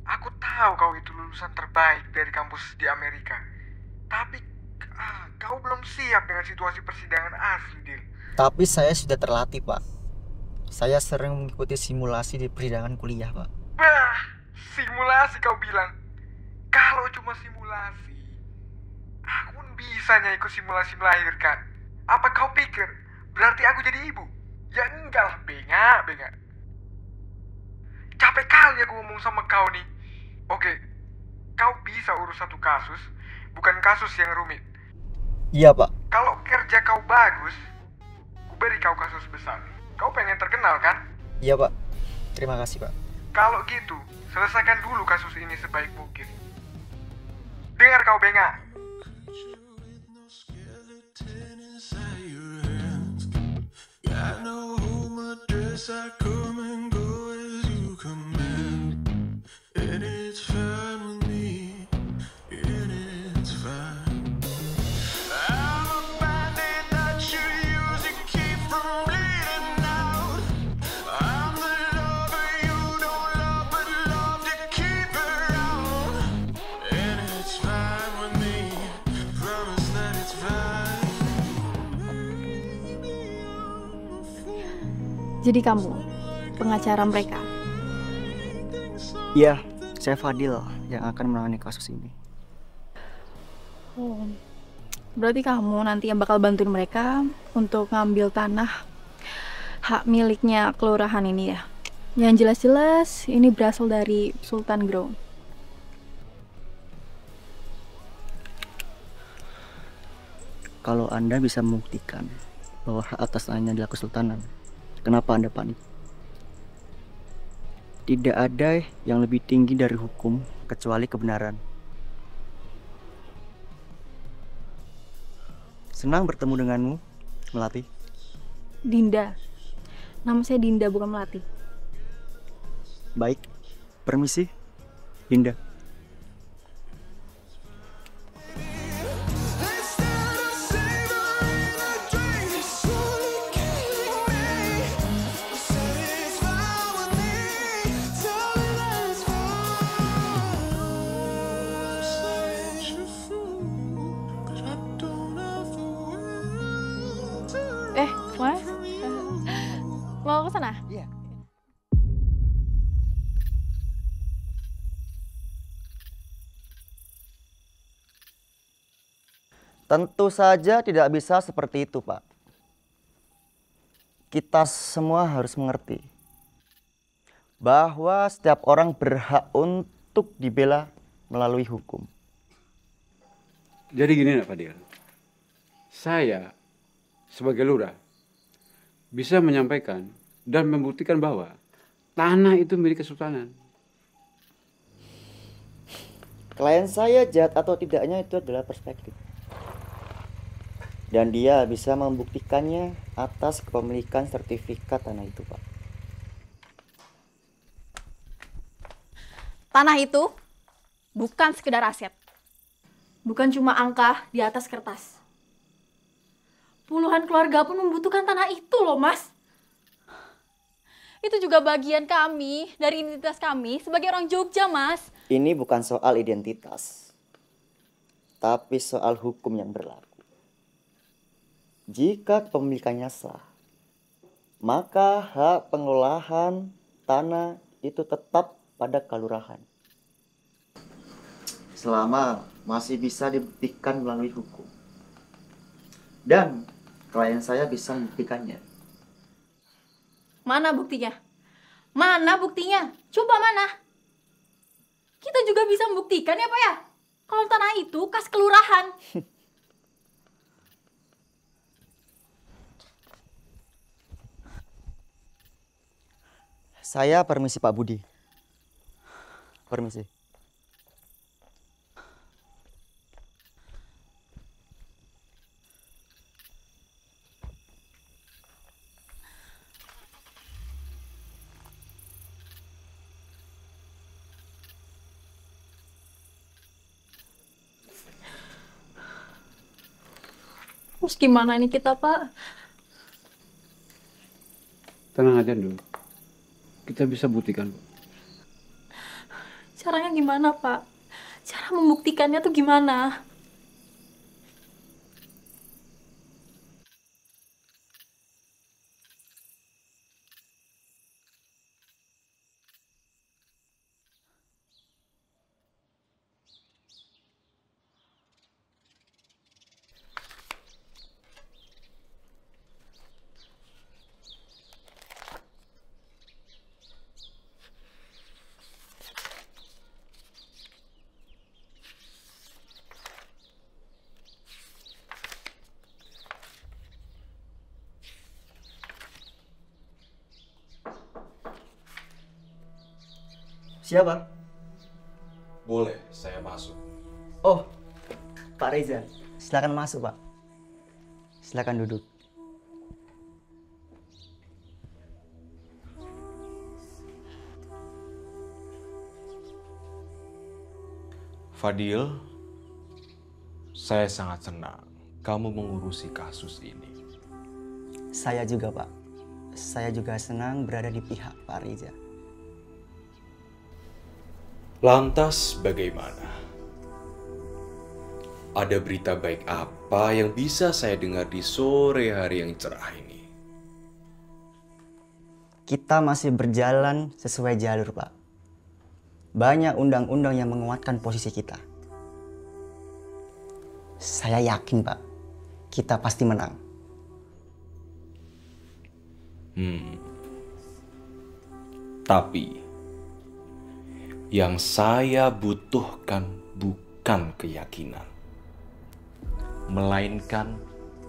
Aku tahu kau itu lulusan terbaik dari kampus di Amerika. Tapi kau belum siap dengan situasi persidangan asli, Dil. Tapi saya sudah terlatih, Pak. Saya sering mengikuti simulasi di persidangan kuliah, Pak. Bah, simulasi kau bilang. Kalau cuma simulasi, aku pun bisanya ikut simulasi melahirkan. Apa kau pikir berarti aku jadi ibu? Ya enggak lah, bengak. Capek kali aku ngomong sama kau nih. Oke, kau bisa urus satu kasus, bukan kasus yang rumit. Iya, Pak. Kalau kerja kau bagus, ku beri kau kasus besar. Kau pengen terkenal kan? Iya, Pak. Terima kasih, Pak. Kalau gitu, selesaikan dulu kasus ini sebaik mungkin. Dengar kau bengak. Jadi kamu, pengacara mereka? Iya, saya Fadil yang akan menangani kasus ini. Oh, berarti kamu nanti yang bakal bantuin mereka untuk ngambil tanah hak miliknya kelurahan ini ya? Yang jelas-jelas ini berasal dari Sultan Ground. Kalau Anda bisa membuktikan bahwa hak atas tanahnya adalah kesultanan, kenapa Anda panik? Tidak ada yang lebih tinggi dari hukum kecuali kebenaran. Senang bertemu denganmu, Melati. Dinda. Nama saya Dinda, bukan Melati. Baik, permisi, Dinda. Mas? Mau ke sana? Iya. Tentu saja tidak bisa seperti itu, Pak. Kita semua harus mengerti bahwa setiap orang berhak untuk dibela melalui hukum. Jadi gini, Pak Fadil. Saya sebagai lurah bisa menyampaikan dan membuktikan bahwa tanah itu milik kesultanan. Klien saya jahat atau tidaknya itu adalah perspektif. Dan dia bisa membuktikannya atas kepemilikan sertifikat tanah itu, Pak. Tanah itu bukan sekedar aset. Bukan cuma angka di atas kertas. Puluhan keluarga pun membutuhkan tanah itu loh, Mas. Itu juga bagian kami, dari identitas kami sebagai orang Jogja, Mas. Ini bukan soal identitas, tapi soal hukum yang berlaku. Jika kepemilikannya sah, maka hak pengelolaan tanah itu tetap pada kelurahan. Selama masih bisa dibuktikan melalui hukum. Dan klien saya bisa membuktikannya. Mana buktinya? Mana buktinya? Coba mana? Kita juga bisa membuktikan ya, Pak ya? Kalau tanah itu kas kelurahan. Saya permisi Pak Budi. Permisi. Terus gimana ini kita, Pak? Tenang aja dulu. Kita bisa buktikan. Caranya gimana, Pak? Cara membuktikannya tuh gimana? Siapa? Boleh saya masuk? Oh, Pak Reza. Silakan masuk, Pak. Silakan duduk. Fadil, saya sangat senang kamu mengurusi kasus ini. Saya juga, Pak. Saya juga senang berada di pihak Pak Reza. Lantas bagaimana? Ada berita baik apa yang bisa saya dengar di sore hari yang cerah ini? Kita masih berjalan sesuai jalur, Pak. Banyak undang-undang yang menguatkan posisi kita. Saya yakin, Pak, kita pasti menang. Tapi yang saya butuhkan bukan keyakinan, melainkan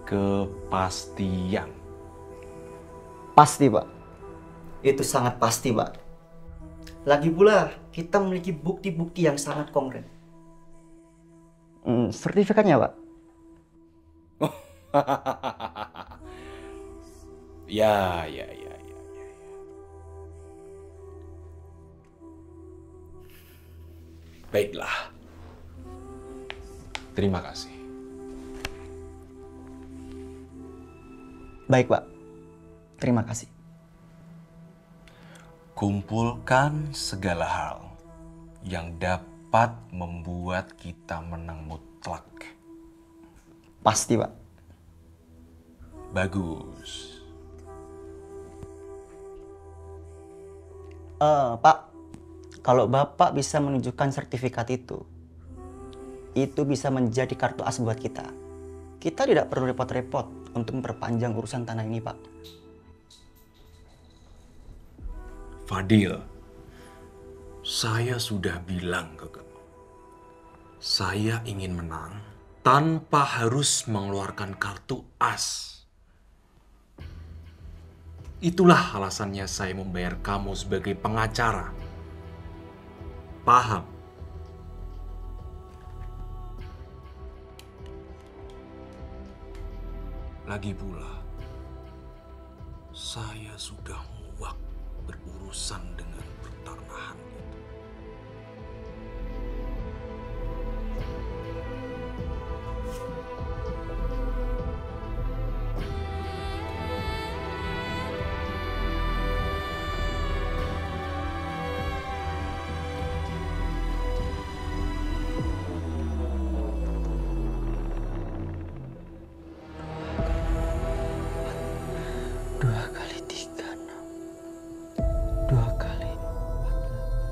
kepastian. Pasti, Pak. Itu sangat pasti, Pak. Lagi pula, kita memiliki bukti-bukti yang sangat konkret. Sertifikatnya, Pak? Ya. Baiklah. Terima kasih. Baik, Pak. Terima kasih. Kumpulkan segala hal yang dapat membuat kita menang mutlak. Pasti, Pak. Bagus. Pak, kalau Bapak bisa menunjukkan sertifikat itu bisa menjadi kartu as buat kita. Kita tidak perlu repot-repot untuk memperpanjang urusan tanah ini, Pak. Fadil, saya sudah bilang ke kamu, saya ingin menang tanpa harus mengeluarkan kartu as. Itulah alasannya saya membayar kamu sebagai pengacara. Paham? Lagi pula, saya sudah muak berurusan dengan pertanahan itu. Dua kali 3, 6. 2 kali 4.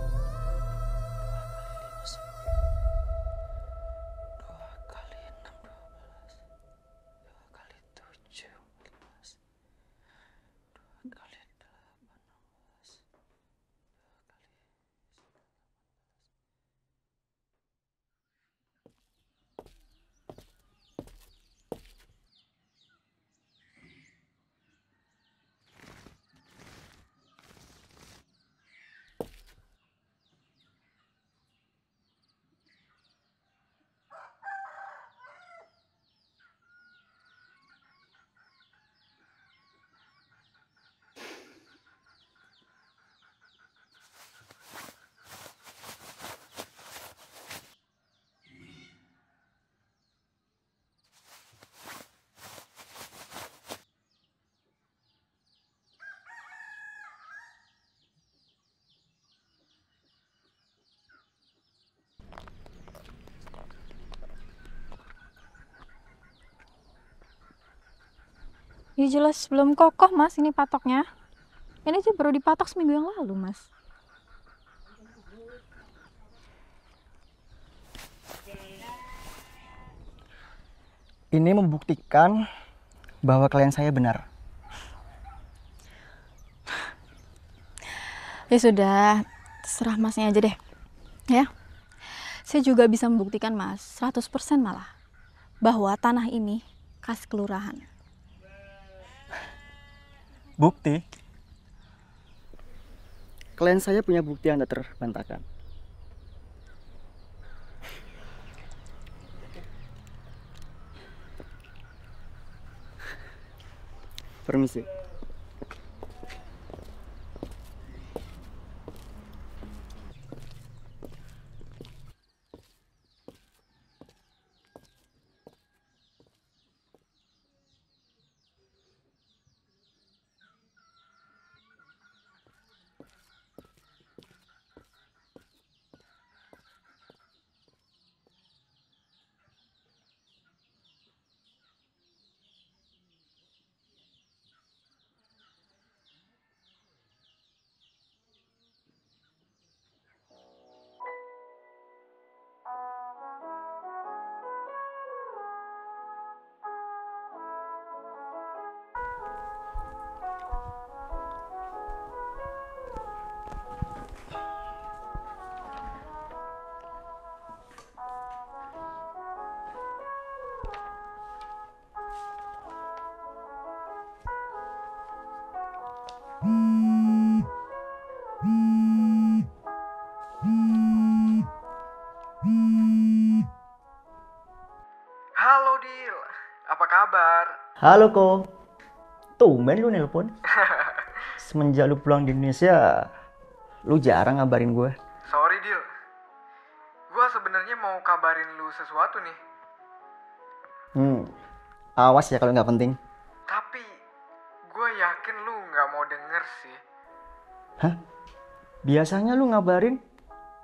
Ya jelas belum kokoh mas ini patoknya. Ini aja baru dipatok seminggu yang lalu mas. Ini membuktikan bahwa klien saya benar. Ya sudah, terserah masnya aja deh. Ya. Saya juga bisa membuktikan mas, 100% malah, bahwa tanah ini khas kelurahan. Bukti? Klien saya punya bukti yang tak terbantahkan. Permisi. Halo Dil, apa kabar? Halo Ko. Tumben lu nelpon. Semenjak lu pulang di Indonesia, lu jarang ngabarin gue. Sorry Dil, gue sebenarnya mau kabarin lu sesuatu nih. Awas ya kalau nggak penting. Tapi gue yakin lu nggak mau denger sih. Hah? Biasanya lu ngabarin,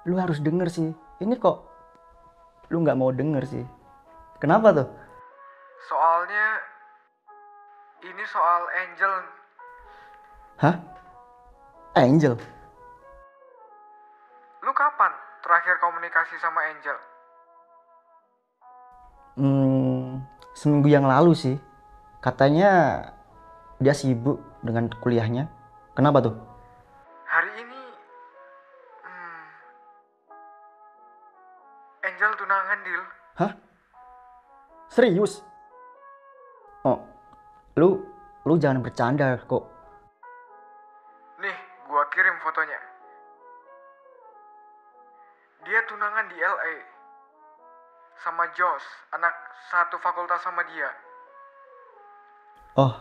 lu harus denger sih. Ini kok lu nggak mau denger sih. Kenapa tuh? Soalnya ini soal Angel. Hah? Angel? Lu kapan terakhir komunikasi sama Angel? Seminggu yang lalu sih. Katanya dia sibuk dengan kuliahnya. Kenapa tuh? Hari ini Angel tunangan Dil. Hah? Serius? Oh, lu jangan bercanda kok. Nih, gua kirim fotonya. Dia tunangan di LA sama Josh, anak satu fakultas sama dia. Oh,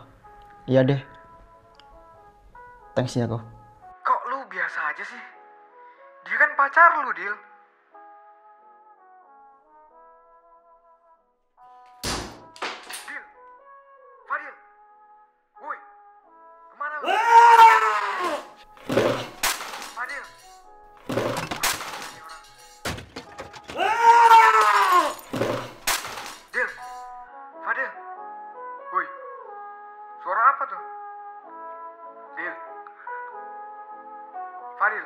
iya deh. Thanks ya kok. Kok lu biasa aja sih? Dia kan pacar lu, Dil. Dil, Fadil, woi, kemana lu? Fadil. Dil, Fadil, woi, suara apa tuh? Dil, Fadil.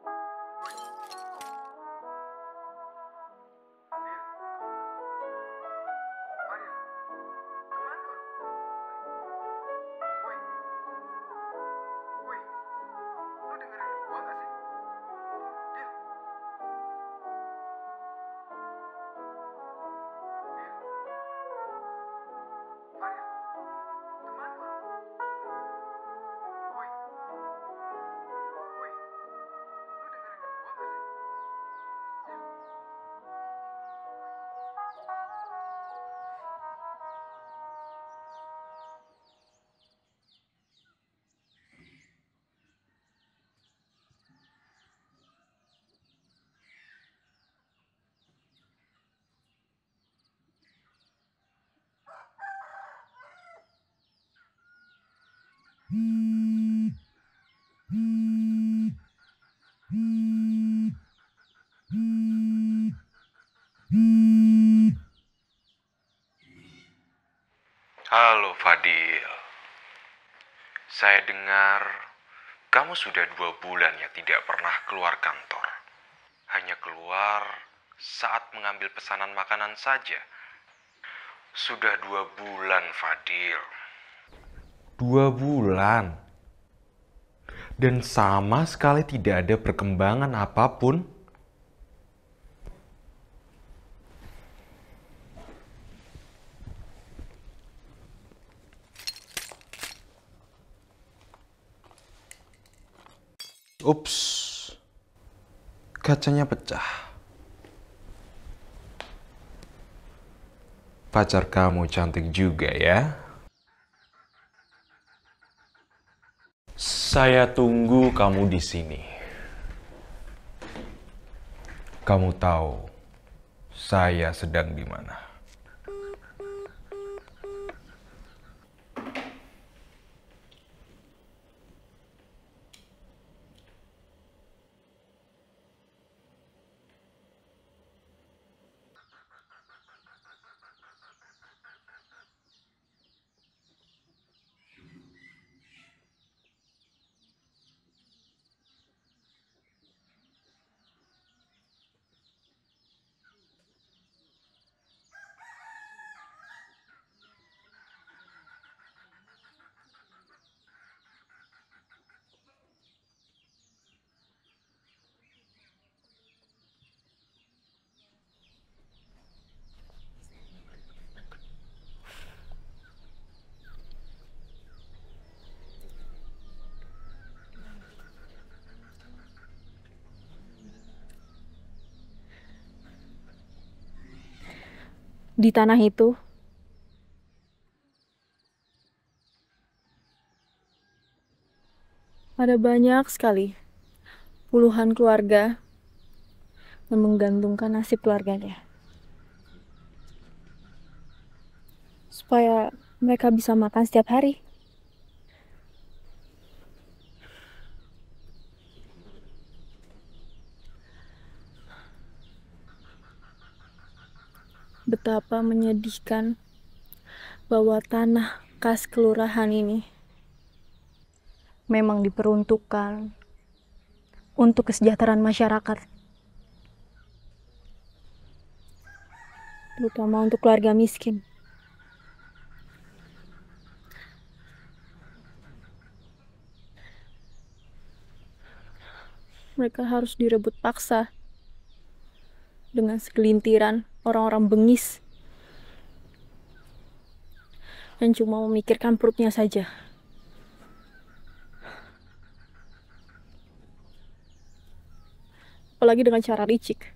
Woi. Dil. Fadil. Kemana lu? Woi. Woi. Lu dengerin gua gak sih? Dil. Dil. Fadil. Kemana lu? Woi. Halo Fadil. Saya dengar kamu sudah 2 bulan ya tidak pernah keluar kantor. Hanya keluar saat mengambil pesanan makanan saja. Sudah 2 bulan, Fadil. 2 bulan. Dan sama sekali tidak ada perkembangan apapun. Ups, kacanya pecah. Pacar kamu cantik juga ya. Saya tunggu kamu di sini. Kamu tahu saya sedang di mana. Di tanah itu ada banyak sekali puluhan keluarga yang menggantungkan nasib keluarganya supaya mereka bisa makan setiap hari. Betapa menyedihkan bahwa tanah kas kelurahan ini memang diperuntukkan untuk kesejahteraan masyarakat, terutama untuk keluarga miskin. Mereka harus direbut paksa dengan segelintiran orang-orang bengis yang cuma memikirkan perutnya saja. Apalagi dengan cara licik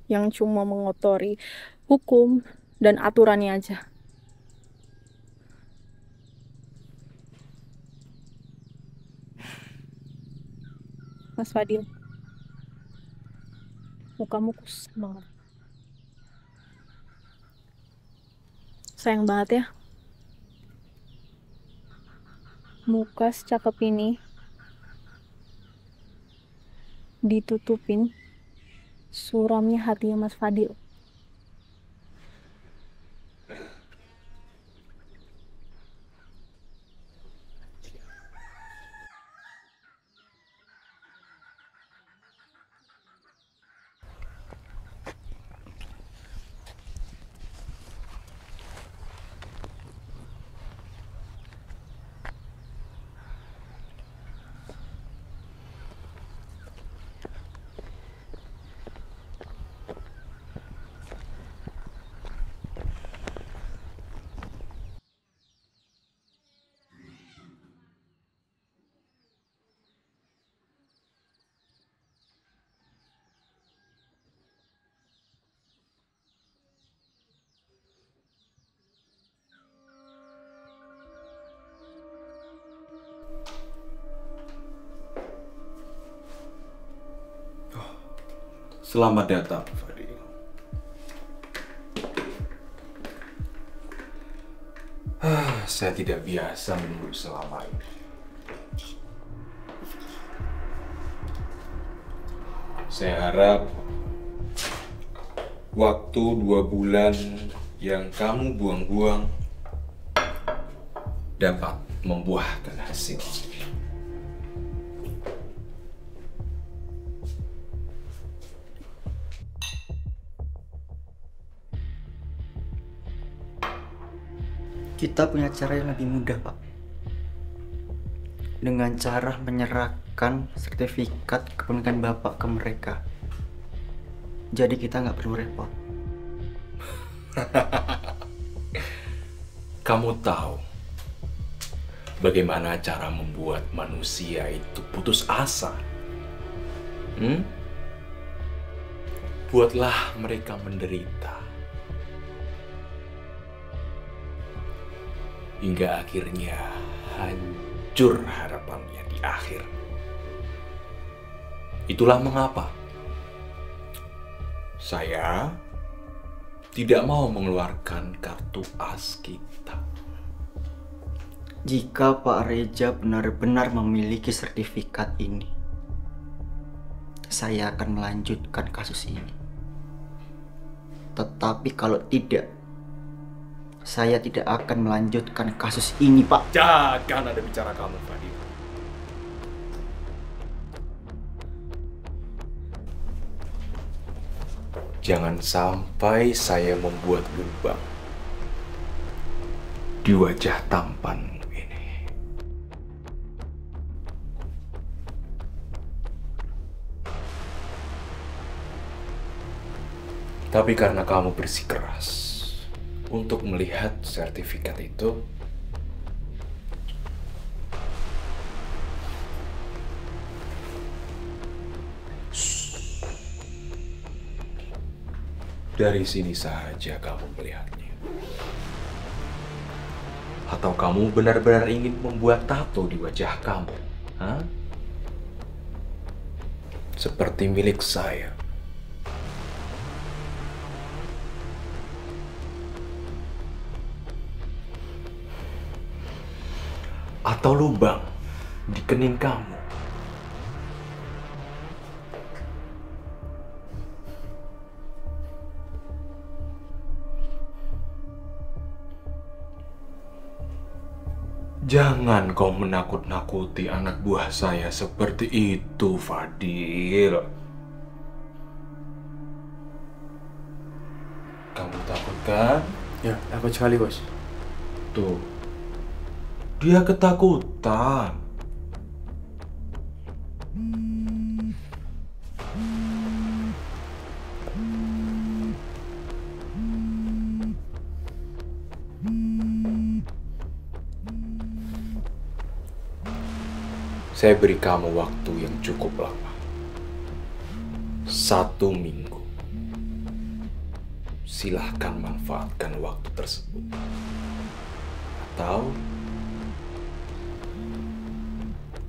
yang cuma mengotori hukum dan aturannya aja. Mas Fadil, mukamu kusam banget. Sayang banget ya, muka secakep ini ditutupin suramnya hatinya Mas Fadil. Selamat datang, Fadil. Saya tidak biasa menunggu selama ini. Saya harap waktu 2 bulan yang kamu buang-buang dapat membuahkan hasil. Kita punya cara yang lebih mudah, Pak. Dengan cara menyerahkan sertifikat kepemilikan Bapak ke mereka. Jadi kita nggak perlu repot. Kamu tahu bagaimana cara membuat manusia itu putus asa? Buatlah mereka menderita. Hingga akhirnya hancur harapannya di akhir. Itulah mengapa saya tidak mau mengeluarkan kartu as kita. Jika Pak Reja benar-benar memiliki sertifikat ini, saya akan melanjutkan kasus ini. Tetapi kalau tidak, saya tidak akan melanjutkan kasus ini, Pak. Jangan ada bicara kamu, Fadil. Jangan sampai saya membuat lubang di wajah tampanmu ini. Tapi karena kamu bersikeras untuk melihat sertifikat itu, dari sini saja kamu melihatnya. Atau kamu benar-benar ingin membuat tato di wajah kamu? Hah? Seperti milik saya. Atau lubang di kening kamu. Jangan kau menakut-nakuti anak buah saya seperti itu, Fadil. Kamu takut kan? Ya, takut sekali, Bos. Tuh, dia ketakutan. Saya beri kamu waktu yang cukup lama. 1 minggu. Silahkan manfaatkan waktu tersebut. Atau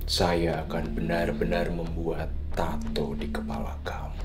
saya akan benar-benar membuat tato di kepala kamu.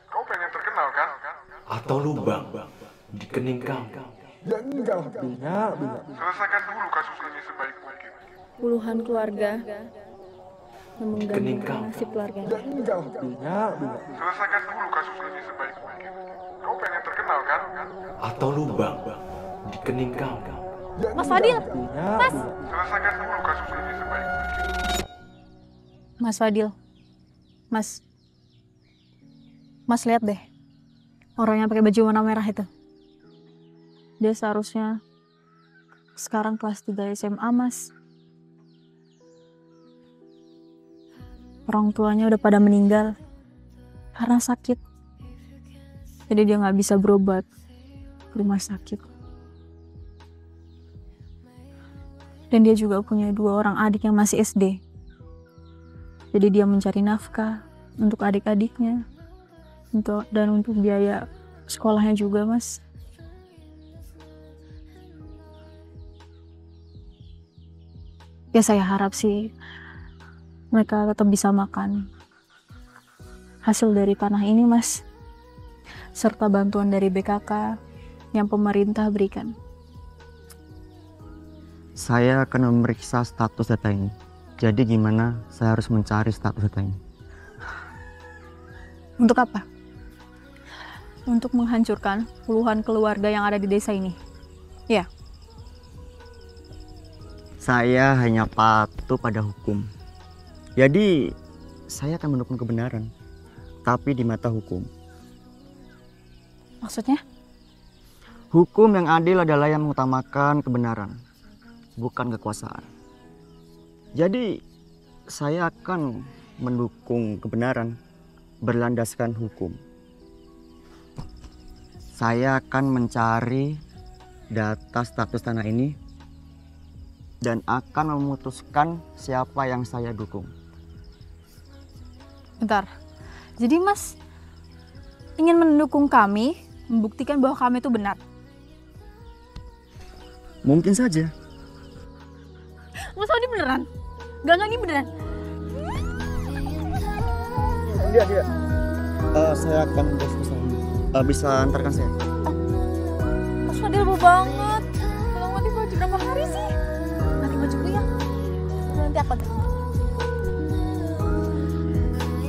Kau pengen terkenal kan? Atau lubang di kening kamu. Selesaikan dulu kasus ini sebaik mungkin. Puluhan keluarga yang Kening menggantungkan kamu. nasib keluarganya. Selesaikan dulu kasus ini sebaik mungkin. Kau pengen terkenal kan? Atau lubang di kening kamu. Mas Fadil! Mas! Selesaikan dulu kasus ini sebaik mungkin. Mas Fadil. Mas lihat deh. Orang yang pakai baju warna merah itu. Dia seharusnya sekarang kelas 3 SMA, Mas. orang tuanya udah pada meninggal karena sakit. Jadi dia nggak bisa berobat ke rumah sakit. Dan dia juga punya 2 orang adik yang masih SD. Jadi dia mencari nafkah untuk adik-adiknya, dan untuk biaya sekolahnya juga, Mas. Ya saya harap sih mereka tetap bisa makan hasil dari tanah ini, Mas, serta bantuan dari BKK yang pemerintah berikan. Saya akan memeriksa status data ini. Jadi gimana saya harus mencari status data ini? Untuk apa? Untuk menghancurkan puluhan keluarga yang ada di desa ini. Ya. Saya hanya patuh pada hukum. Jadi saya akan mendukung kebenaran, tapi di mata hukum. Maksudnya? Hukum yang adil adalah yang mengutamakan kebenaran, bukan kekuasaan. Jadi saya akan mendukung kebenaran berlandaskan hukum. Saya akan mencari data status tanah ini dan akan memutuskan siapa yang saya dukung. Bentar. Jadi Mas ingin mendukung kami, membuktikan bahwa kami itu benar. Mungkin saja. Mas ini beneran? Gak ini beneran? Dia. Saya akan bisa antarkan saya. Mas Fadil lama banget. Kalau ganti baju berapa hari sih? Ganti baju dulu ya. Nanti aku ganti.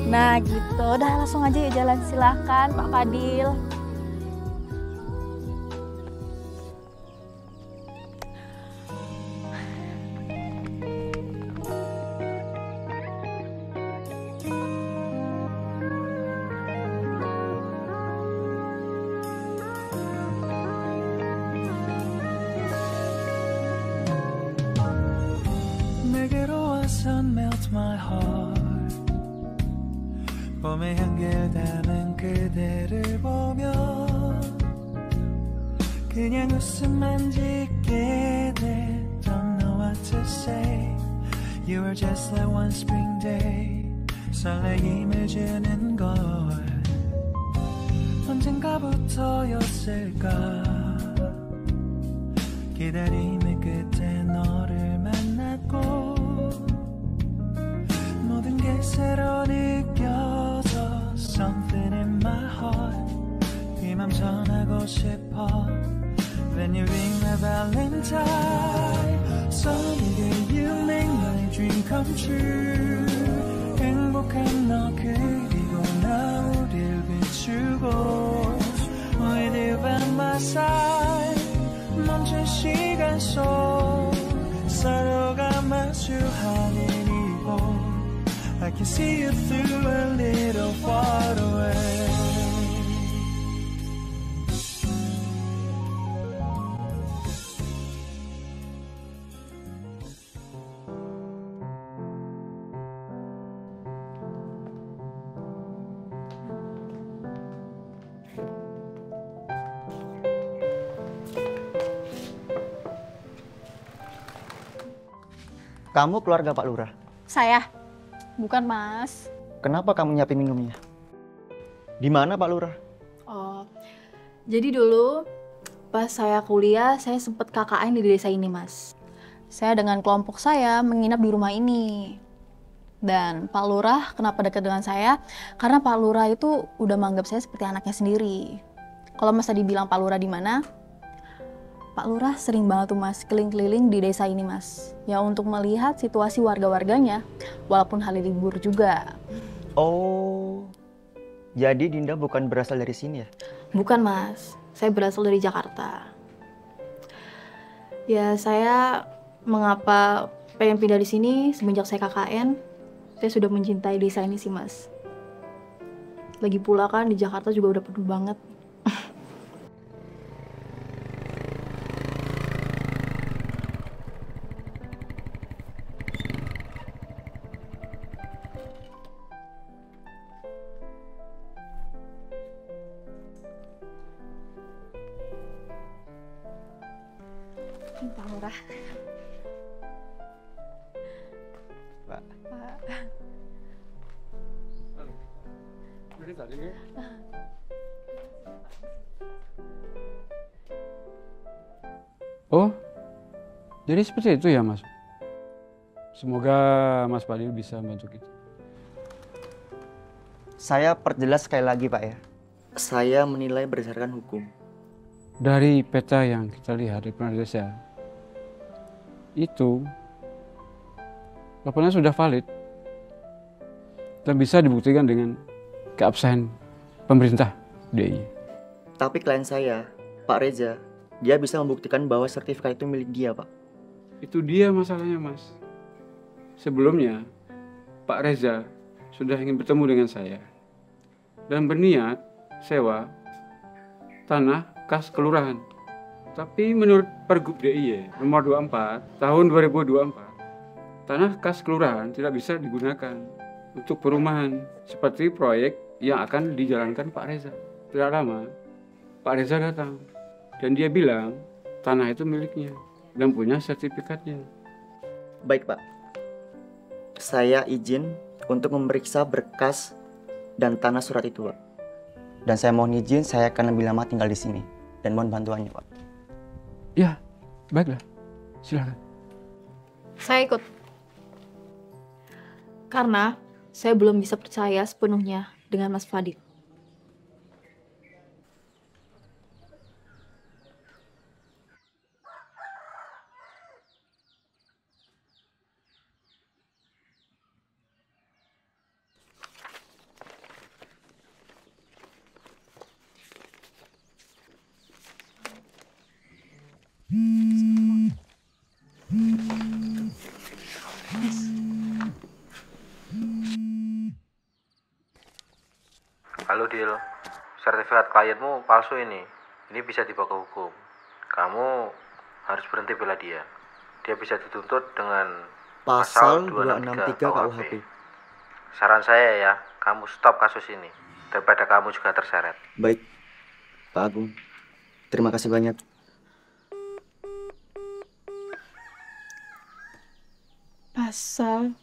Nah gitu, udah langsung aja ya jalan. Silahkan Pak Fadil. Melt my heart 봄의 향기를 담은 그대를 보며 그냥 웃음만 짓게 돼 Don't know what to say You were just like one spring day 설레임을 주는 걸 언젠가부터였을까 기다림의 끝에 너를 만났고 모든 게 새로 느껴져 Something in my heart 이 맘 전하고 싶어 When you ring my valentine Sunny day you make my dream come true 행복한 너 그리고 나 우릴 비추고 With you by my side 멈춘 시간 속 서로가 마주하는 이곳 I can see you through a little far away Kamu keluarga Pak Lurah? Saya? Bukan Mas. Kenapa kamu nyiapin minumnya? Di mana Pak Lurah? Oh, jadi dulu pas saya kuliah, saya sempat KKN di desa ini, Mas. Saya dengan kelompok saya menginap di rumah ini. Dan Pak Lurah kenapa dekat dengan saya? Karena Pak Lurah itu udah menganggap saya seperti anaknya sendiri. Kalau Mas tadi bilang Pak Lurah di mana? Pak Lurah sering banget tuh Mas keliling-keliling di desa ini Mas. Ya untuk melihat situasi warga-warganya, walaupun hari libur juga. Oh, jadi Dinda bukan berasal dari sini ya? Bukan Mas, saya berasal dari Jakarta. Ya saya mengapa pengen pindah di sini semenjak saya KKN, saya sudah mencintai desa ini sih Mas. Lagi pula kan di Jakarta juga udah penuh banget. Pak. Pak. Oh, jadi seperti itu ya Mas. Semoga Mas Fadil bisa membantu kita. Saya perjelas sekali lagi Pak ya. Saya menilai berdasarkan hukum. Dari peta yang kita lihat di Pernah Desa, itu laporannya sudah valid dan bisa dibuktikan dengan keabsahan pemerintah DIY. Tapi klien saya, Pak Reza, dia bisa membuktikan bahwa sertifikat itu milik dia, Pak. Itu dia masalahnya, Mas. Sebelumnya, Pak Reza sudah ingin bertemu dengan saya dan berniat sewa tanah kas kelurahan. Tapi menurut Pergub DIY nomor 24 tahun 2024, tanah kas kelurahan tidak bisa digunakan untuk perumahan seperti proyek yang akan dijalankan Pak Reza. Tidak lama, Pak Reza datang dan dia bilang tanah itu miliknya dan punya sertifikatnya. Baik, Pak. Saya izin untuk memeriksa berkas dan tanah surat itu, Pak. Dan saya mohon izin, saya akan lebih lama tinggal di sini dan mohon bantuannya, Pak. Ya, baiklah. Silakan. Saya ikut. Karena saya belum bisa percaya sepenuhnya dengan Mas Fadil. Halo Dil, sertifikat klienmu palsu ini. Ini bisa dibawa ke hukum. Kamu harus berhenti bela dia. Dia bisa dituntut dengan Pasal 263 KUHP. Saran saya ya, kamu stop kasus ini daripada kamu juga terseret. Baik, Pak Agung. Terima kasih banyak. Pasal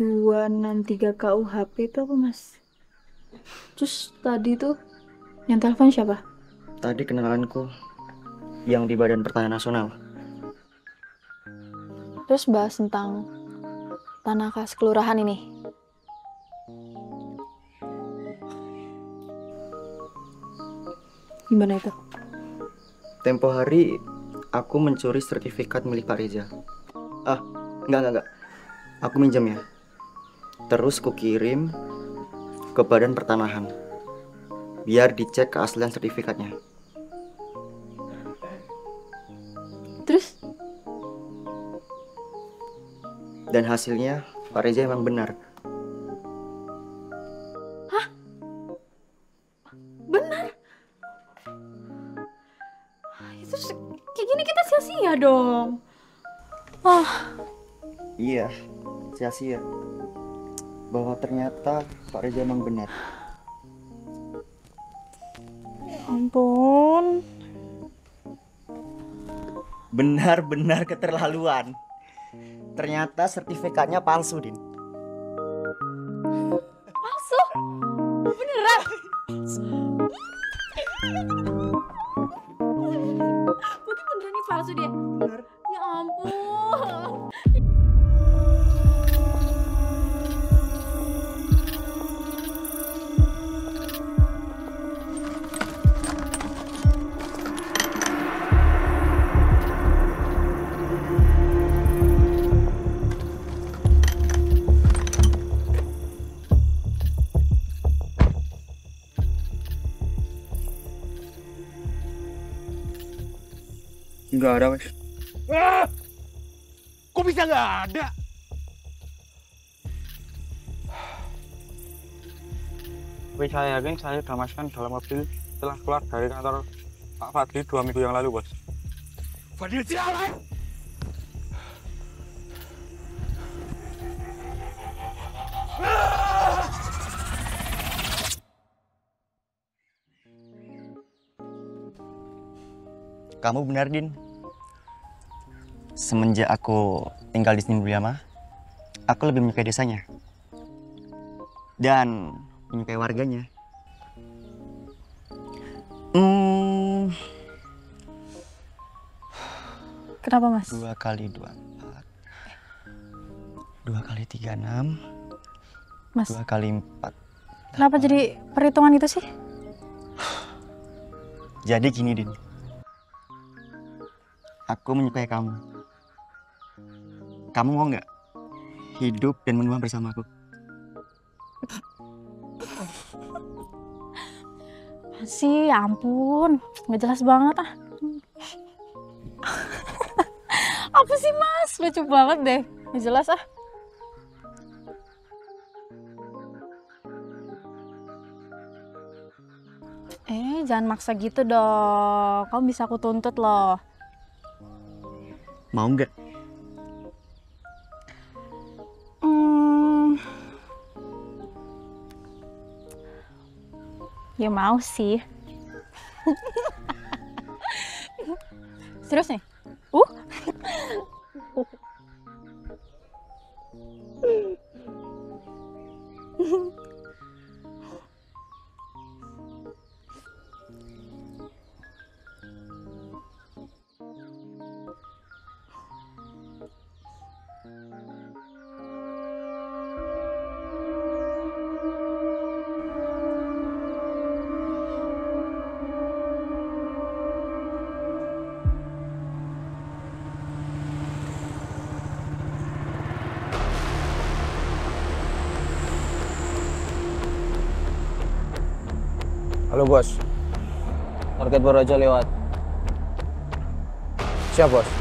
263 KUHP itu apa, Mas? Terus tadi tuh yang telepon siapa? Tadi kenalanku yang di Badan Pertanahan Nasional. Terus bahas tentang tanah kas kelurahan ini. Gimana itu? Tempo hari aku mencuri sertifikat milik Pak Reza. Enggak. Aku minjem ya. Terus kukirim ke Badan Pertanahan biar dicek keaslian sertifikatnya. Terus? Dan hasilnya Pak Reza emang benar. Hah? Benar? Terus kayak gini kita sia-sia dong. Iya, sia-sia. Bahwa ternyata Pak Reza emang benar. Ampun. Benar-benar keterlaluan. Ternyata sertifikatnya palsu, Din. Palsu? Beneran? Berarti beneran nih palsu dia? Bener. Ya ampun. Nggak ada, wes. Kok bisa nggak ada? Tapi saya yakin saya sudah masukkan dalam mobil setelah keluar dari kantor Pak Fadli 2 minggu yang lalu, Bos. Fadil siapa? Kamu benar, Din. Semenjak aku tinggal di sini bersama, aku lebih menyukai desanya dan menyukai warganya. Kenapa, Mas? 2 kali 2, 4. 2 kali 3, 6. Mas, 2 kali 4. kenapa jadi perhitungan itu sih? Jadi gini, Din. Aku menyukai kamu. Kamu mau nggak hidup dan menua bersamaku? Sih, ya ampun, nggak jelas banget ah. Apa sih, Mas? Lucu banget deh, nggak jelas ah. Jangan maksa gitu dong. Kamu bisa aku tuntut loh. Mau nggak? Ya mau sih. Serius nih? Halo bos, target baru aja lewat. Siap bos.